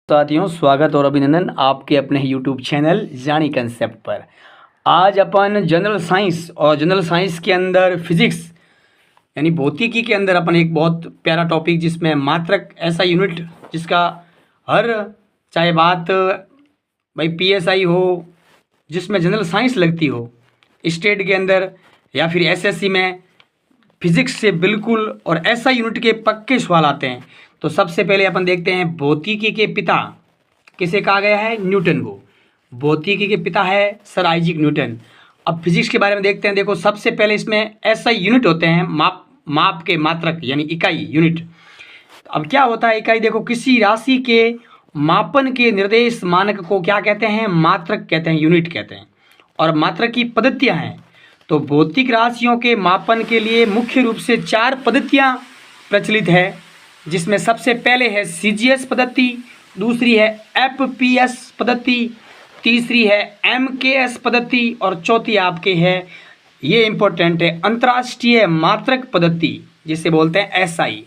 साथियों, स्वागत और अभिनंदन आपके अपने यूट्यूब चैनल जानी कंसेप्ट पर। आज अपन जनरल साइंस के अंदर फिजिक्स यानी भौतिकी के अंदर अपन एक बहुत प्यारा टॉपिक जिसमें मात्रक ऐसा यूनिट जिसका हर चाहे बात भाई पीएसआई हो, जिसमें जनरल साइंस लगती हो स्टेट के अंदर या फिर एसएससी में फिजिक्स से बिल्कुल और ऐसा यूनिट के पक्के सवाल आते हैं। तो सबसे पहले अपन देखते हैं भौतिकी के पिता किसे कहा गया है? न्यूटन को। भौतिकी के पिता है सर आइजैक न्यूटन। अब फिजिक्स के बारे में देखते हैं। देखो, सबसे पहले इसमें ऐसा यूनिट होते हैं माप के मात्रक यानी इकाई यूनिट। अब क्या होता है इकाई? देखो, किसी राशि के मापन के निर्देश मानक को क्या कहते हैं? मात्रक कहते हैं, यूनिट कहते हैं। और मात्रक की पद्धतियां हैं। तो भौतिक राशियों के मापन के लिए मुख्य रूप से 4 पद्धतियां प्रचलित है, जिसमें सबसे पहले है सीजीएस पद्धति, दूसरी है एफपीएस पद्धति, तीसरी है एमकेएस पद्धति और चौथी आपके है, ये इंपॉर्टेंट है, अंतर्राष्ट्रीय मात्रक पद्धति जिसे बोलते हैं एसआई।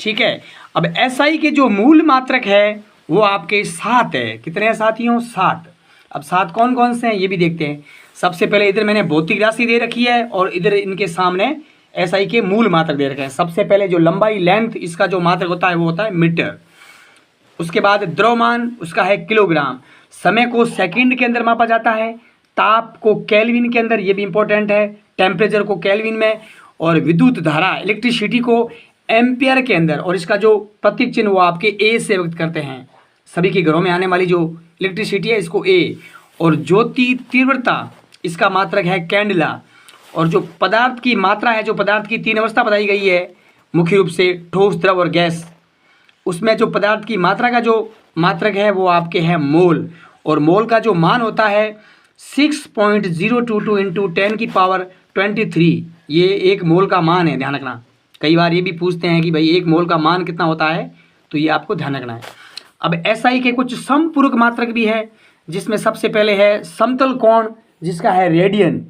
ठीक है। अब एसआई के जो मूल मात्रक है वो आपके 7 है। कितने हैं साथियों? 7। अब 7 कौन कौन से हैं ये भी देखते हैं। सबसे पहले इधर मैंने भौतिक राशि दे रखी है और इधर इनके सामने एसआई के मूल मात्रक दे रखे हैं। सबसे पहले जो लंबाई लेंथ इसका जो मात्रक होता है वो होता है मीटर। उसके बाद द्रव्यमान उसका है किलोग्राम। समय को सेकंड के अंदर मापा जाता है। ताप को केल्विन के अंदर, ये भी इंपॉर्टेंट है, टेम्परेचर को केल्विन में। और विद्युत धारा इलेक्ट्रिसिटी को एम्पियर के अंदर। और इसका जो प्रतीक चिन्ह वो आपके ए से व्यक्त करते हैं। सभी के घरों में आने वाली जो इलेक्ट्रिसिटी है इसको ए। और ज्योति तीव्रता इसका मात्रक है कैंडला। और जो पदार्थ की मात्रा है, जो पदार्थ की 3 अवस्था बताई गई है मुख्य रूप से ठोस, द्रव और गैस, उसमें जो पदार्थ की मात्रा का जो मात्रक है वो आपके है मोल। और मोल का जो मान होता है 6.022 इंटू 10⁻23। ये एक मोल का मान है, ध्यान रखना। कई बार ये भी पूछते हैं कि भाई एक मोल का मान कितना होता है, तो ये आपको ध्यान रखना है। अब एसआई के कुछ समपूरक मात्रक भी है, जिसमें सबसे पहले है समतल कोण जिसका है रेडियन,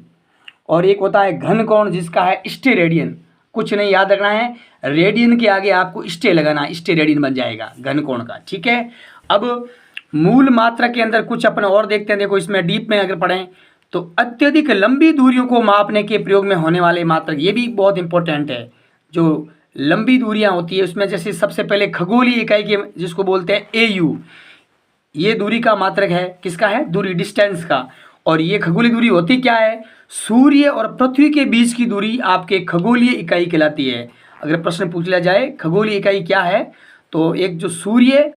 और एक होता है घन कोण जिसका है स्टेरेडियन। कुछ नहीं याद रखना है, रेडियन के आगे आपको स्टे लगाना, स्टेरेडियन बन जाएगा घन कोण का। ठीक है। अब मूल मात्रा के अंदर कुछ अपन और देखते हैं। देखो, इसमें डीप में अगर पढ़ें तो अत्यधिक लंबी दूरियों को मापने के प्रयोग में होने वाले मात्रक, ये भी बहुत इंपॉर्टेंट है। जो लंबी दूरियां होती है उसमें जैसे सबसे पहले खगोलीय इकाई के जिसको बोलते हैं एयू, ये दूरी का मात्रक है। किसका है? दूरी, डिस्टेंस का। और ये खगोलीय दूरी होती क्या है? सूर्य और पृथ्वी के बीच की दूरी आपके खगोलीय इकाई कहलाती है। अगर प्रश्न पूछ लिया जाए खगोलीय इकाई क्या है, तो एक जो सूर्य